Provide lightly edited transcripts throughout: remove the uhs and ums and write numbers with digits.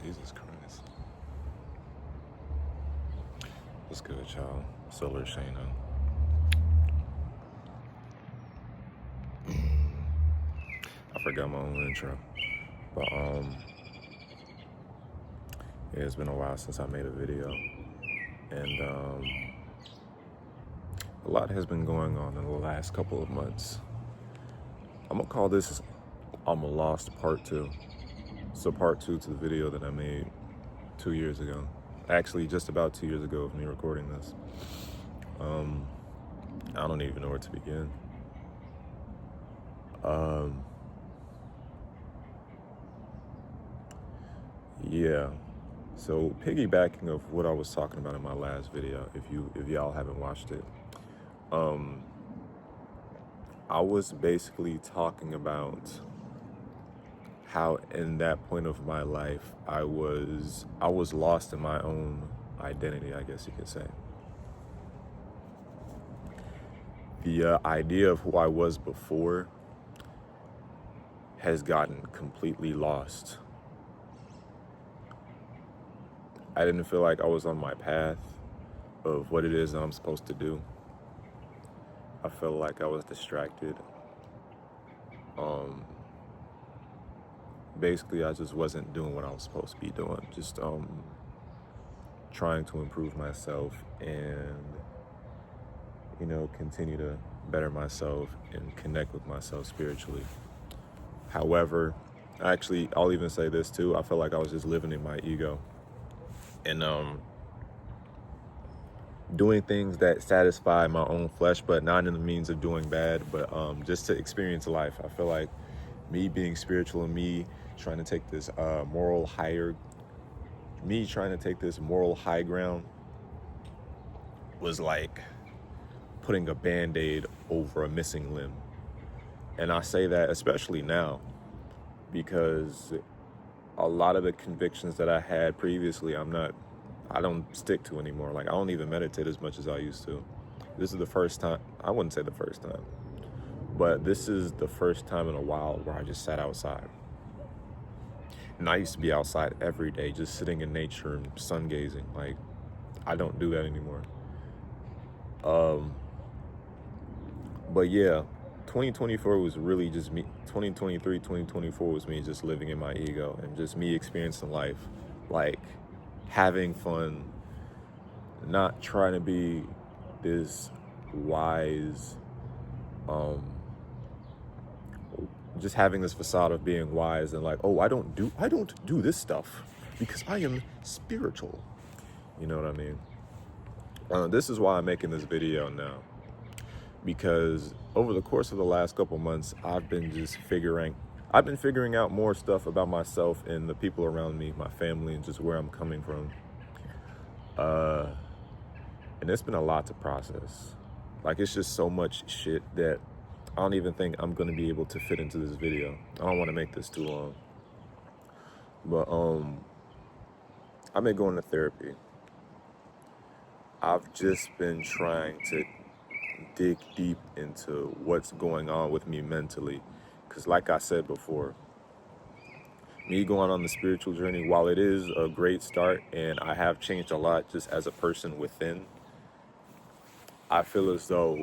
Jesus Christ. What's good, y'all? SOLARSHANNO. I forgot my own intro. But yeah, it's been a while since I made a video. And a lot has been going on in the last couple of months. I'm gonna call this I'm a Lost Part 2. So part 2 to the video that I made 2 years ago. Actually, just about 2 years ago of me recording this. I don't even know where to begin. Yeah. So piggybacking of what I was talking about in my last video, if y'all haven't watched it, I was basically talking about how in that point of my life I was lost in my own identity, I guess you could say. The idea of who I was before has gotten completely lost. I didn't feel like I was on my path of what it is I'm supposed to do. I felt like I was distracted. Basically, I just wasn't doing what I was supposed to be doing. Just trying to improve myself and, continue to better myself and connect with myself spiritually. However, actually, I'll even say this too. I felt like I was just living in my ego and doing things that satisfy my own flesh, but not in the means of doing bad, but just to experience life. I feel like me being spiritual and me trying to take this moral high ground was like putting a Band-Aid over a missing limb. And I say that especially now because a lot of the convictions that I had previously, I don't stick to anymore. Like, I don't even meditate as much as I used to. This is the first time, I wouldn't say the first time, but this is the first time in a while where I just sat outside. And I used to be outside every day, just sitting in nature and sun gazing. Like, I don't do that anymore. But yeah, 2024 was really just me. 2023, 2024 was me just living in my ego and just me experiencing life, like having fun, not trying to be this wise, just having this facade of being wise and like, oh, I don't do this stuff because I am spiritual. You know what I mean? This is why I'm making this video now, because over the course of the last couple months, I've been figuring out more stuff about myself and the people around me, my family, and just where I'm coming from. And it's been a lot to process. Like, it's just so much shit that I don't even think I'm gonna be able to fit into this video. I don't want to make this too long. But I've been going to therapy. I've just been trying to dig deep into what's going on with me mentally. Because like I said before, me going on the spiritual journey, while it is a great start and I have changed a lot just as a person within, I feel as though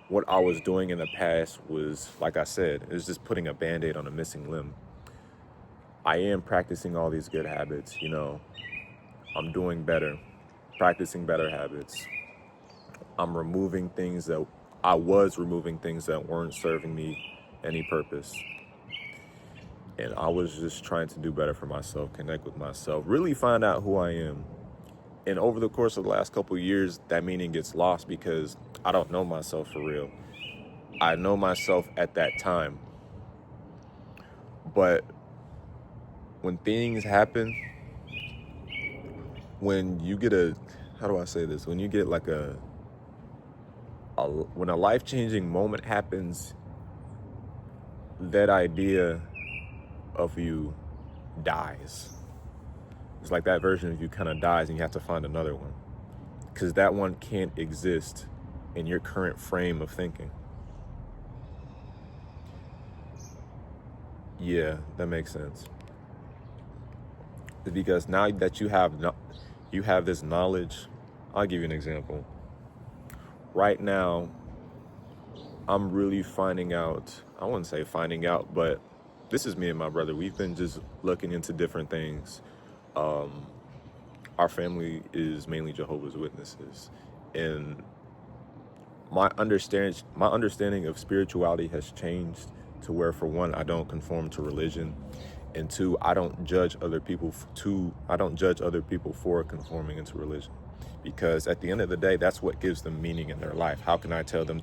what I was doing in the past was, like I said, is just putting a Band-Aid on a missing limb. I am practicing all these good habits, I'm doing better, practicing better habits. I'm removing things that weren't serving me any purpose. And I was just trying to do better for myself, connect with myself, really find out who I am. And over the course of the last couple of years, that meaning gets lost because I don't know myself for real. I know myself at that time. But when things happen, when you get when you get like when a life-changing moment happens, that idea of you dies. It's like that version of you kind of dies and you have to find another one, because that one can't exist in your current frame of thinking. Yeah, that makes sense. is because now that you have this knowledge. I'll give you an example. Right now, I'm really finding out, I wouldn't say finding out, but this is me and my brother. We've been just looking into different things. Our family is mainly Jehovah's Witnesses. And my understanding of spirituality has changed to where, for one, I don't conform to religion, and two, I don't judge other people for conforming into religion, because at the end of the day, that's what gives them meaning in their life. How can I tell them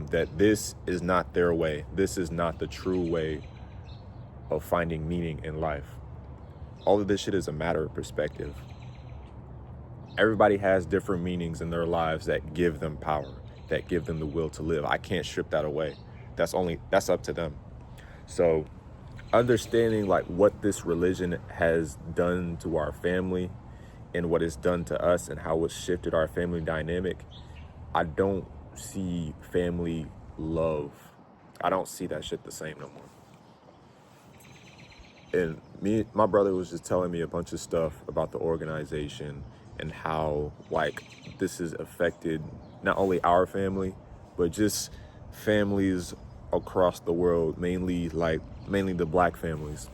that this is not their way, this is not the true way of finding meaning in life? All of this shit is a matter of perspective. Everybody has different meanings in their lives that give them power, that give them the will to live. I can't strip that away. That's up to them. So understanding like what this religion has done to our family and what it's done to us and how it's shifted our family dynamic, I don't see family love. I don't see that shit the same no more. And my brother was just telling me a bunch of stuff about the organization and how like this has affected not only our family, but just families across the world, mainly the black families,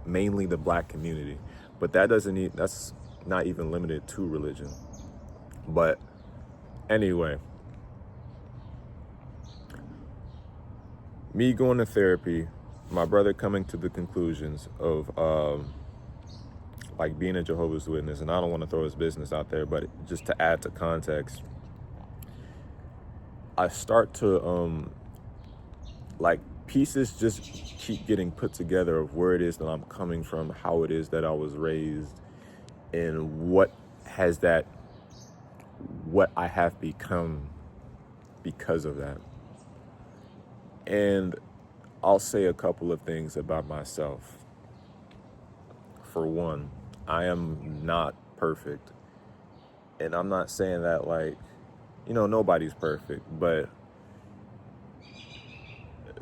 mainly the black community. But that's not even limited to religion. But anyway, me going to therapy, my brother coming to the conclusions of like being a Jehovah's Witness, and I don't want to throw his business out there, but just to add to context, I start to like pieces just keep getting put together of where it is that I'm coming from, how it is that I was raised, and what I have become because of that. And I'll say a couple of things about myself. For one, I am not perfect. And I'm not saying that like, nobody's perfect, but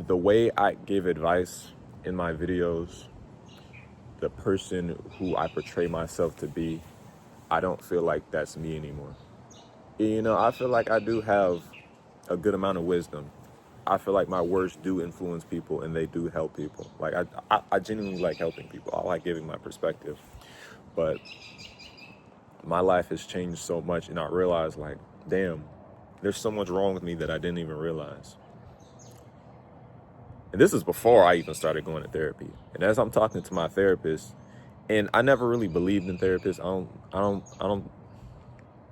the way I give advice in my videos, the person who I portray myself to be, I don't feel like that's me anymore. I feel like I do have a good amount of wisdom. I feel like my words do influence people and they do help people. Like I genuinely like helping people. I like giving my perspective. But my life has changed so much, and I realized like, damn, there's so much wrong with me that I didn't even realize. And this is before I even started going to therapy. And as I'm talking to my therapist, and I never really believed in therapists.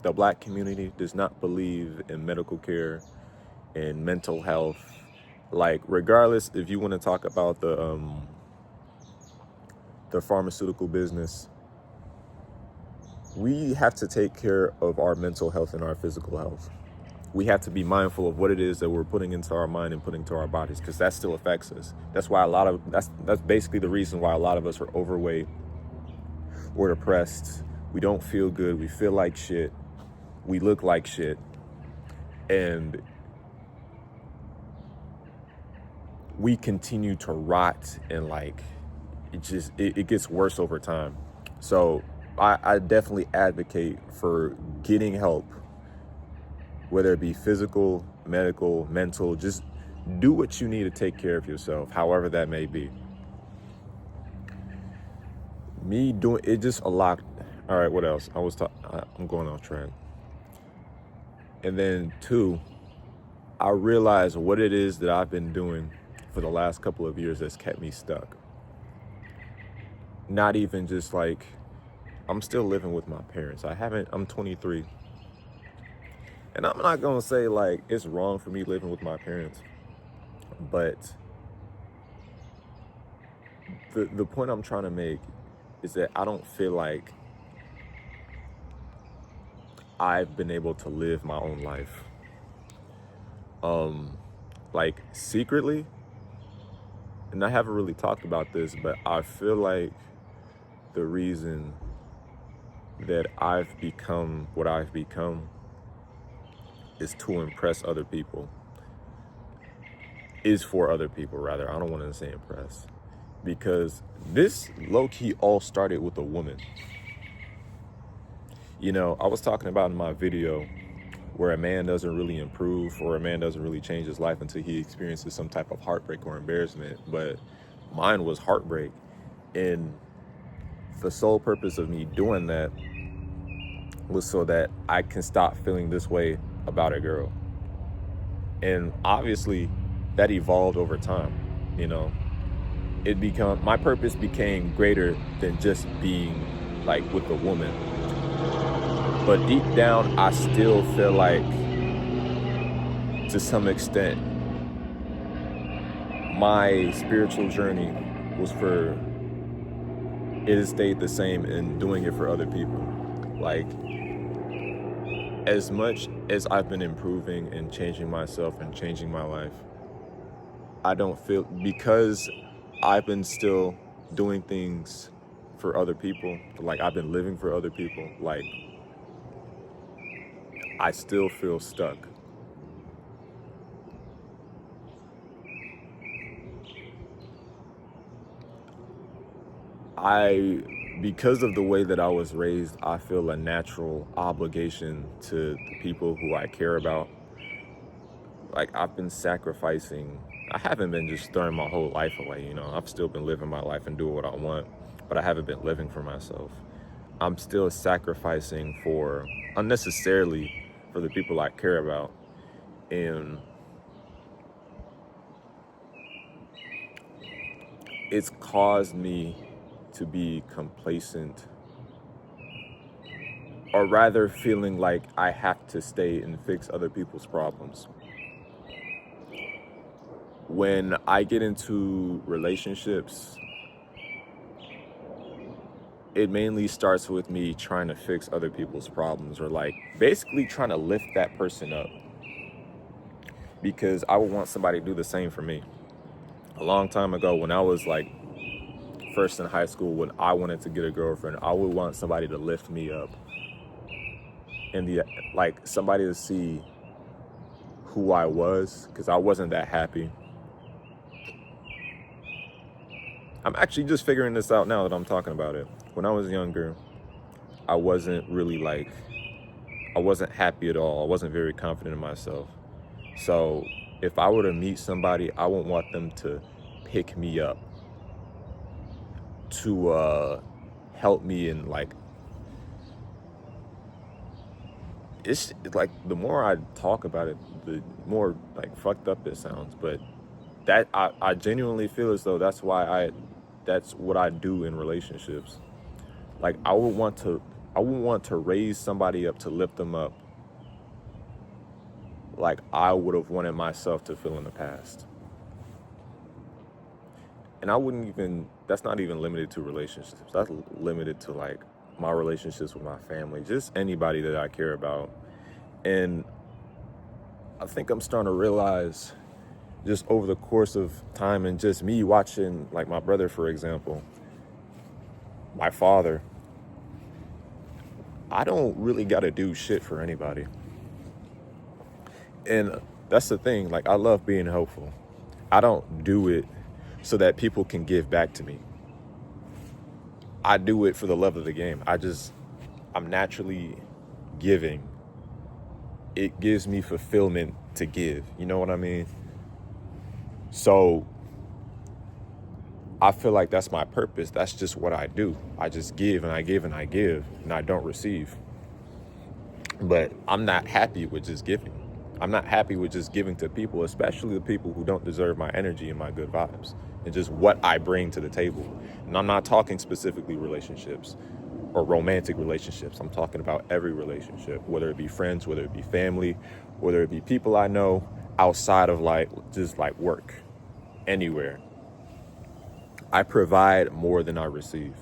The black community does not believe in medical care and mental health. Like, regardless, if you want to talk about the pharmaceutical business, we have to take care of our mental health and our physical health. We have to be mindful of what it is that we're putting into our mind and putting into our bodies, because that still affects us. That's why that's basically the reason why a lot of us are overweight, we're depressed, we don't feel good, we feel like shit, we look like shit, and we continue to rot, and like it gets worse over time. So I definitely advocate for getting help, whether it be physical, medical, mental. Just do what you need to take care of yourself, however that may be. Me doing it just a lot. All right, what else? I'm going off track. And then two, I realized what it is that I've been doing for the last couple of years that's kept me stuck. Not even just like, I'm still living with my parents. I'm 23. And I'm not gonna say like it's wrong for me living with my parents, but the point I'm trying to make is that I don't feel like I've been able to live my own life. Like secretly, and I haven't really talked about this, but I feel like the reason that I've become what I've become is to impress other people. Is for other people, rather. I don't want to say impress. because this low-key all started with a woman. You know, I was talking about in my video where a man doesn't really improve or a man doesn't really change his life until he experiences some type of heartbreak or embarrassment. But mine was heartbreak. And the sole purpose of me doing that was so that I can stop feeling this way about a girl. And obviously that evolved over time. You know, my purpose became greater than just being like with a woman. But deep down, I still feel like, to some extent, my spiritual journey was for it has stayed the same in doing it for other people. Like, as much as I've been improving and changing myself and changing my life, I don't feel, because I've been still doing things for other people, like I've been living for other people, like I still feel stuck. Because of the way that I was raised, I feel a natural obligation to the people who I care about. Like, I've been sacrificing. I haven't been just throwing my whole life away, you know. I've still been living my life and doing what I want, but I haven't been living for myself. I'm still sacrificing unnecessarily for the people I care about. And it's caused me to be complacent, or rather feeling like I have to stay and fix other people's problems. When I get into relationships, it mainly starts with me trying to fix other people's problems, or like basically trying to lift that person up, because I would want somebody to do the same for me. A long time ago, when I was like first in high school, when I wanted to get a girlfriend, I would want somebody to lift me up, and like somebody to see who I was, because I wasn't that happy. I'm actually just figuring this out now that I'm talking about it. When I was younger, I wasn't happy at all. I wasn't very confident in myself. So if I were to meet somebody, I would want them to pick me up, to help me, and like, it's like, the more I talk about it, the more like fucked up it sounds, but that I genuinely feel as though that's what I do in relationships. Like, I would want to raise somebody up, to lift them up, like I would have wanted myself to feel in the past. And that's not even limited to relationships. That's limited to like my relationships with my family, just anybody that I care about. And I think I'm starting to realize, just over the course of time, and just me watching, like my brother, for example, my father, I don't really got to do shit for anybody. And that's the thing, like, I love being helpful. I don't do it so that people can give back to me. I do it for the love of the game. I'm naturally giving. It gives me fulfillment to give. You know what I mean? So I feel like that's my purpose. That's just what I do. I just give and I give and I give, and I don't receive. But I'm not happy with just giving. I'm not happy with just giving to people, especially the people who don't deserve my energy and my good vibes and just what I bring to the table. And I'm not talking specifically relationships or romantic relationships. I'm talking about every relationship, whether it be friends, whether it be family, whether it be people I know outside of just work, anywhere. I provide more than I receive.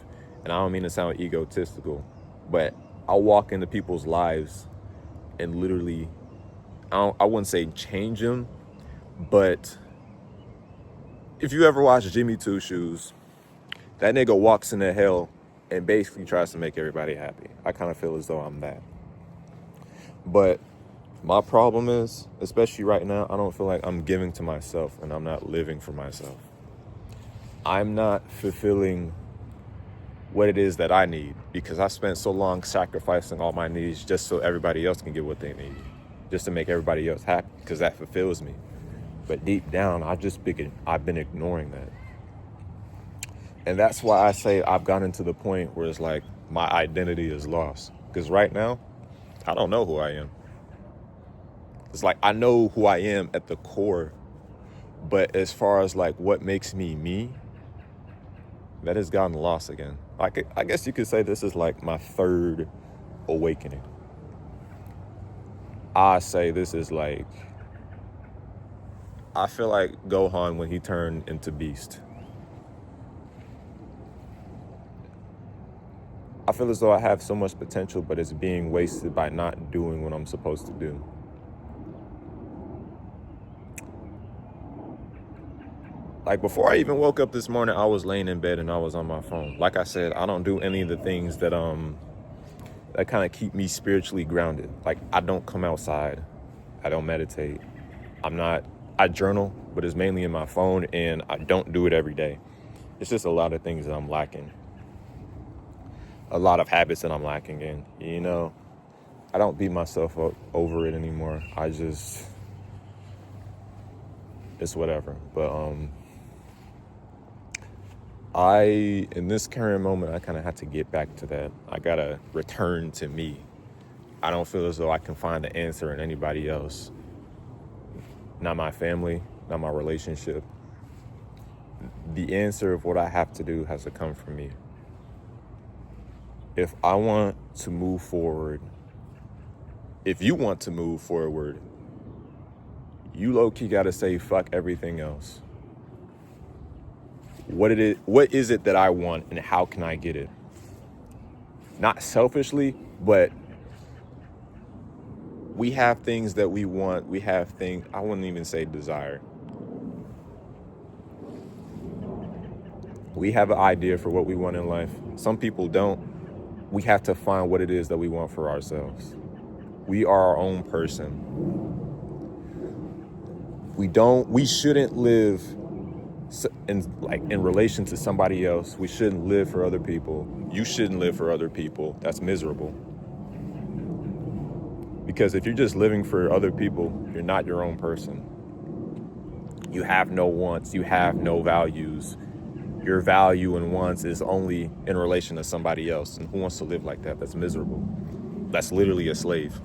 And I don't mean to sound egotistical, but I'll walk into people's lives and literally, I wouldn't say change them, but if you ever watch Jimmy Two Shoes, that nigga walks into hell and basically tries to make everybody happy. I kind of feel as though I'm that. But my problem is, especially right now, I don't feel like I'm giving to myself and I'm not living for myself. I'm not fulfilling what it is that I need, because I spent so long sacrificing all my needs just so everybody else can get what they need, just to make everybody else happy, because that fulfills me. But deep down, I've been ignoring that. And that's why I say I've gotten to the point where it's like my identity is lost. Because right now, I don't know who I am. It's like I know who I am at the core, but as far as like what makes me me, that has gotten lost again. Like, I guess you could say this is like my third awakening. I say this is like, I feel like Gohan when he turned into Beast. I feel as though I have so much potential, but it's being wasted by not doing what I'm supposed to do. Like, before I even woke up this morning, I was laying in bed and I was on my phone. Like I said, I don't do any of the things that kind of keep me spiritually grounded. Like, I don't come outside. I don't meditate. I journal, but it's mainly in my phone, and I don't do it every day. It's just a lot of things that I'm lacking. A lot of habits that I'm lacking in. You know, I don't beat myself up over it anymore. It's whatever. But in this current moment, I kind of have to get back to that. I got to return to me. I don't feel as though I can find the answer in anybody else. Not my family, not my relationship. The answer of what I have to do has to come from me. If I want to move forward, if you want to move forward, you low-key got to say fuck everything else. What is it that I want, and how can I get it? Not selfishly, but we have things that we want. We have things, I wouldn't even say desire. We have an idea for what we want in life. Some people don't. We have to find what it is that we want for ourselves. We are our own person. We shouldn't live in relation to somebody else. We shouldn't live for other people. You shouldn't live for other people. That's miserable. Because if you're just living for other people, you're not your own person. You have no wants. You have no values. Your value and wants is only in relation to somebody else. And who wants to live like that? That's miserable. That's literally a slave.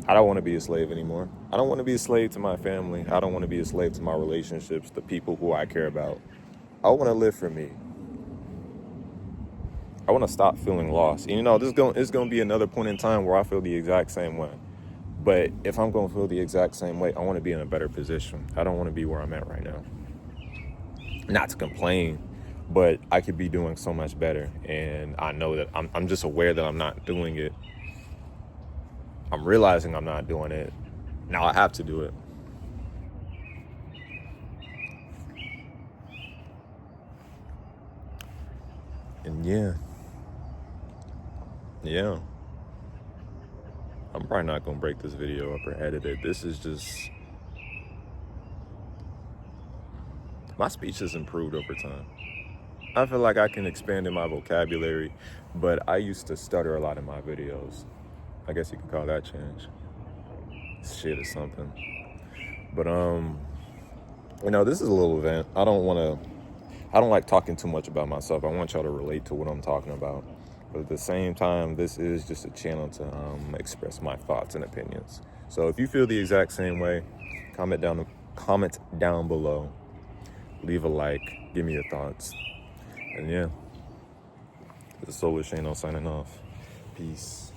I don't want to be a slave anymore. I don't want to be a slave to my family. I don't want to be a slave to my relationships, the people who I care about. I want to live for me. I want to stop feeling lost. And, it's going to be another point in time where I feel the exact same way. But if I'm going to feel the exact same way, I want to be in a better position. I don't want to be where I'm at right now. Not to complain, but I could be doing so much better. And I know that I'm just aware that I'm not doing it. I'm realizing I'm not doing it. Now I have to do it. And yeah. I'm probably not going to break this video up or edit it. This is just... My speech has improved over time. I feel like I can expand in my vocabulary, but I used to stutter a lot in my videos. I guess you could call that change. Shit or something. But, this is a little event. I don't like talking too much about myself. I want y'all to relate to what I'm talking about. But at the same time, this is just a channel to express my thoughts and opinions. So if you feel the exact same way, comment down below. Leave a like. Give me your thoughts. And yeah, this is SOLARSHANNO signing off. Peace.